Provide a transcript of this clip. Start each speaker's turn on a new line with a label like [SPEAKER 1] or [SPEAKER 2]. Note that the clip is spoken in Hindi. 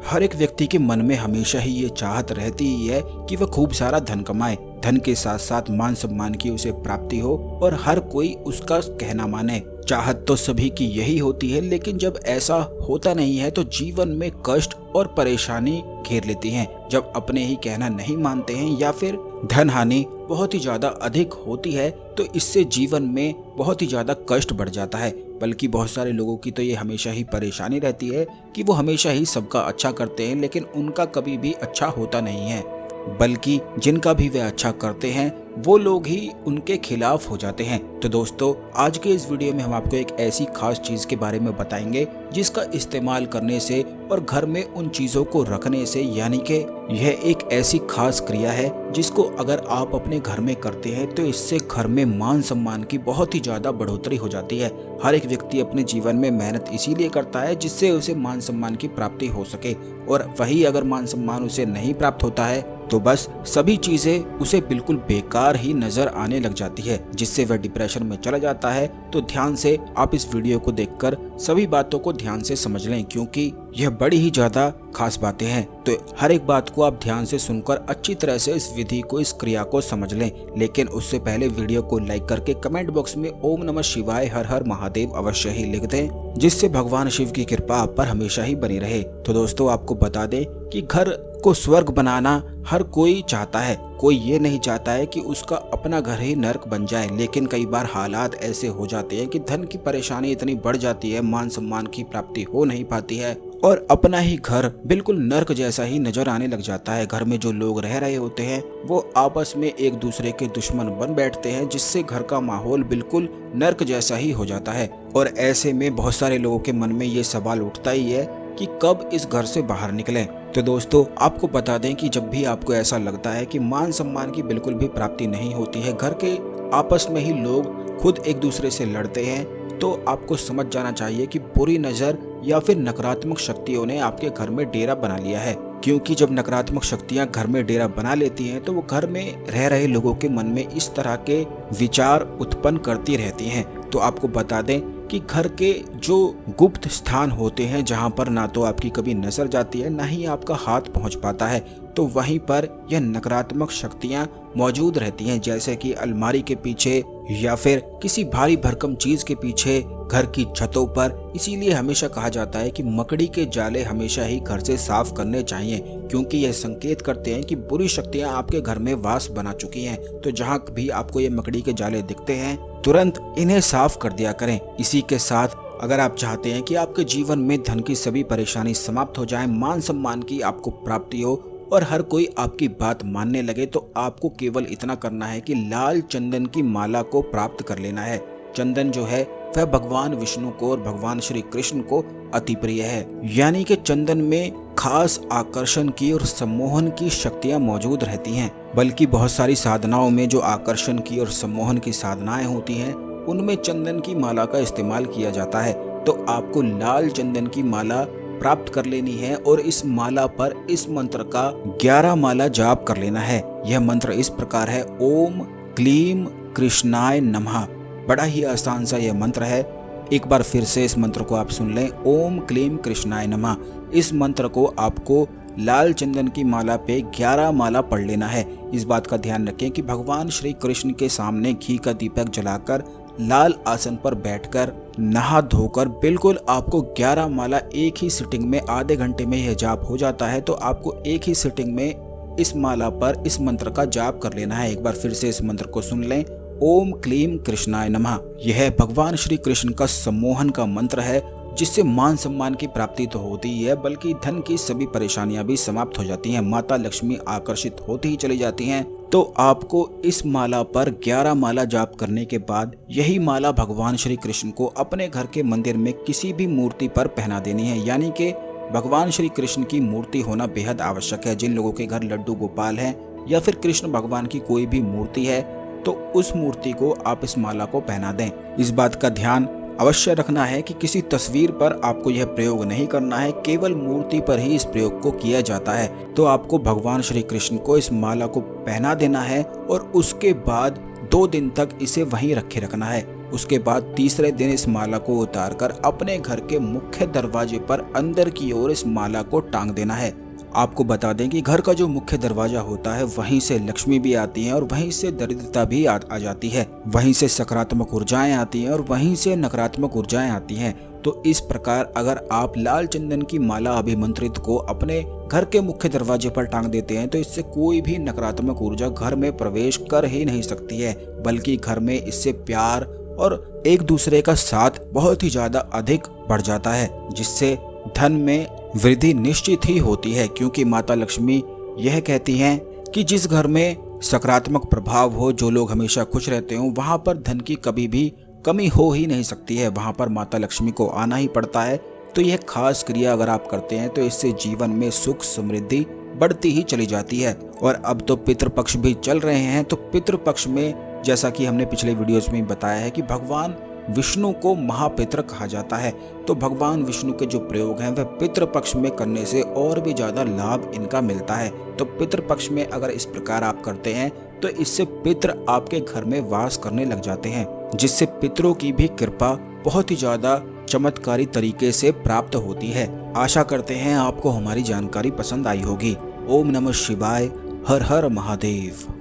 [SPEAKER 1] हर एक व्यक्ति के मन में हमेशा ही ये चाहत रहती ही है कि वह खूब सारा धन कमाए, धन के साथ साथ मान सम्मान की उसे प्राप्ति हो और हर कोई उसका कहना माने। चाहत तो सभी की यही होती है, लेकिन जब ऐसा होता नहीं है तो जीवन में कष्ट और परेशानी घेर लेती हैं। जब अपने ही कहना नहीं मानते हैं या फिर धन हानि बहुत ही ज्यादा अधिक होती है तो इससे जीवन में बहुत ही ज्यादा कष्ट बढ़ जाता है। बल्कि बहुत सारे लोगों की तो ये हमेशा ही परेशानी रहती है कि वो हमेशा ही सबका अच्छा करते हैं, लेकिन उनका कभी भी अच्छा होता नहीं है, बल्कि जिनका भी वे अच्छा करते हैं वो लोग ही उनके खिलाफ हो जाते हैं। तो दोस्तों, आज के इस वीडियो में हम आपको एक ऐसी खास चीज के बारे में बताएंगे जिसका इस्तेमाल करने से और घर में उन चीजों को रखने से, यानी कि यह एक ऐसी खास क्रिया है जिसको अगर आप अपने घर में करते हैं तो इससे घर में मान सम्मान की बहुत ही ज्यादा बढ़ोतरी हो जाती है। हर एक व्यक्ति अपने जीवन में मेहनत इसीलिए करता है जिससे उसे मान सम्मान की प्राप्ति हो सके, और वही अगर मान सम्मान उसे नहीं प्राप्त होता है तो बस सभी चीजें उसे बिल्कुल बेकार ही नजर आने लग जाती है, जिससे वह डिप्रेशन में चला जाता है। तो ध्यान से आप इस वीडियो को देखकर सभी बातों को ध्यान से समझ लें, क्योंकि यह बड़ी ही ज्यादा खास बातें हैं। तो हर एक बात को आप ध्यान से सुनकर अच्छी तरह से इस विधि को, इस क्रिया को समझ लें। लेकिन उससे पहले वीडियो को लाइक करके कमेंट बॉक्स में ओम नमः शिवाय हर हर महादेव अवश्य ही लिख दें, जिससे भगवान शिव की कृपा आप पर हमेशा ही बनी रहे। तो दोस्तों, आपको बता दें कि घर को स्वर्ग बनाना हर कोई चाहता है, कोई ये नहीं चाहता है कि उसका अपना घर ही नर्क बन जाए। लेकिन कई बार हालात ऐसे हो जाते हैं कि धन की परेशानी इतनी बढ़ जाती है, मान सम्मान की प्राप्ति हो नहीं पाती है और अपना ही घर बिल्कुल नर्क जैसा ही नजर आने लग जाता है। घर में जो लोग रह रहे होते हैं वो आपस में एक दूसरे के दुश्मन बन बैठते हैं, जिससे घर का माहौल बिल्कुल नर्क जैसा ही हो जाता है। और ऐसे में बहुत सारे लोगों के मन में ये सवाल उठता ही है कि कब इस घर से बाहर निकलें। तो दोस्तों, आपको बता दें कि जब भी आपको ऐसा लगता है कि मान सम्मान की बिल्कुल भी प्राप्ति नहीं होती है, घर के आपस में ही लोग खुद एक दूसरे से लड़ते हैं, तो आपको समझ जाना चाहिए कि बुरी नजर या फिर नकारात्मक शक्तियों ने आपके घर में डेरा बना लिया है। क्योंकि जब नकारात्मक शक्तियां घर में डेरा बना लेती हैं तो वो घर में रह रहे लोगों के मन में इस तरह के विचार उत्पन्न करती रहती हैं। तो आपको बता दें कि घर के जो गुप्त स्थान होते हैं, जहां पर ना तो आपकी कभी नजर जाती है ना ही आपका हाथ पहुंच पाता है, तो वहीं पर यह नकारात्मक शक्तियां मौजूद रहती हैं, जैसे कि अलमारी के पीछे या फिर किसी भारी भरकम चीज के पीछे, घर की छतों पर। इसीलिए हमेशा कहा जाता है कि मकड़ी के जाले हमेशा ही घर से साफ करने चाहिए, क्योंकि यह संकेत करते हैं कि बुरी शक्तियां आपके घर में वास बना चुकी हैं। तो जहां भी आपको ये मकड़ी के जाले दिखते हैं, तुरंत इन्हें साफ कर दिया करें। इसी के साथ अगर आप चाहते हैं कि आपके जीवन में धन की सभी परेशानी समाप्त हो जाए, मान सम्मान की आपको प्राप्ति हो और हर कोई आपकी बात मानने लगे, तो आपको केवल इतना करना है कि लाल चंदन की माला को प्राप्त कर लेना है। चंदन जो है वह भगवान विष्णु को और भगवान श्री कृष्ण को अति प्रिय है, यानी कि चंदन में खास आकर्षण की और सम्मोहन की शक्तियां मौजूद रहती हैं। बल्कि बहुत सारी साधनाओं में जो आकर्षण की और सम्मोहन की साधनाएं होती हैं, उनमें चंदन की माला का इस्तेमाल किया जाता है। तो आपको लाल चंदन की माला प्राप्त कर लेनी है और इस माला पर इस मंत्र का 11 माला जाप कर लेना है। यह मंत्र इस प्रकार है: ओम क्लीम कृष्णाय नमः। बड़ा ही आसान सा यह मंत्र है। एक बार फिर से इस मंत्र को आप सुन लें: ओम क्लीम कृष्णाय नमः। इस मंत्र को आपको लाल चंदन की माला पे 11 माला पढ़ लेना है। इस बात का ध्यान रखें कि भगवान श्री कृष्ण के सामने घी का दीपक जलाकर लाल आसन पर बैठकर नहा धोकर बिल्कुल आपको 11 माला एक ही सिटिंग में, आधे घंटे में यह जाप हो जाता है। तो आपको एक ही सिटिंग में इस माला पर इस मंत्र का जाप कर लेना है। एक बार फिर से इस मंत्र को सुन लें: ओम क्लीम कृष्णाय नमः। यह भगवान श्री कृष्ण का सम्मोहन का मंत्र है, जिससे मान सम्मान की प्राप्ति तो होती ही है, बल्कि धन की सभी परेशानियां भी समाप्त हो जाती हैं। माता लक्ष्मी आकर्षित होती ही चली जाती हैं। तो आपको इस माला पर 11 माला जाप करने के बाद यही माला भगवान श्री कृष्ण को अपने घर के मंदिर में किसी भी मूर्ति पर पहना देनी है। यानी कि भगवान श्री कृष्ण की मूर्ति होना बेहद आवश्यक है। जिन लोगों के घर लड्डू गोपाल हैं या फिर कृष्ण भगवान की कोई भी मूर्ति है, तो उस मूर्ति को आप इस माला को पहना दें। इस बात का ध्यान अवश्य रखना है कि किसी तस्वीर पर आपको यह प्रयोग नहीं करना है, केवल मूर्ति पर ही इस प्रयोग को किया जाता है। तो आपको भगवान श्री कृष्ण को इस माला को पहना देना है और उसके बाद 2 दिन तक इसे वहीं रखे रखना है। उसके बाद तीसरे दिन इस माला को उतारकर अपने घर के मुख्य दरवाजे पर अंदर की ओर इस माला को टांग देना है। आपको बता दें कि घर का जो मुख्य दरवाजा होता है वहीं से लक्ष्मी भी आती है और वहीं से दरिद्रता भी आ जाती है, वहीं से सकारात्मक ऊर्जाएं आती हैं और वहीं से नकारात्मक ऊर्जाएं आती हैं। तो इस प्रकार अगर आप लाल चंदन की माला अभिमंत्रित को अपने घर के मुख्य दरवाजे पर टांग देते हैं तो इससे कोई भी नकारात्मक ऊर्जा घर में प्रवेश कर ही नहीं सकती है, बल्कि घर में इससे प्यार और एक दूसरे का साथ बहुत ही ज्यादा अधिक बढ़ जाता है, जिससे धन में वृद्धि निश्चित ही होती है। क्योंकि माता लक्ष्मी यह कहती हैं कि जिस घर में सकारात्मक प्रभाव हो, जो लोग हमेशा खुश रहते हो, वहां पर धन की कभी भी कमी हो ही नहीं सकती है, वहां पर माता लक्ष्मी को आना ही पड़ता है। तो यह खास क्रिया अगर आप करते हैं तो इससे जीवन में सुख समृद्धि बढ़ती ही चली जाती है। और अब तो पितृपक्ष भी चल रहे हैं, तो पितृपक्ष में जैसा कि हमने पिछले वीडियोस में बताया है कि भगवान विष्णु को महापितृ कहा जाता है। तो भगवान विष्णु के जो प्रयोग हैं वह पितृपक्ष में करने से और भी ज्यादा लाभ इनका मिलता है। तो पितृपक्ष में अगर इस प्रकार आप करते हैं तो इससे पितृ आपके घर में वास करने लग जाते हैं, जिससे पितरों की भी कृपा बहुत ही ज्यादा चमत्कारी तरीके से प्राप्त होती है। आशा करते हैं आपको हमारी जानकारी पसंद आई होगी। ओम नमः शिवाय, हर हर महादेव।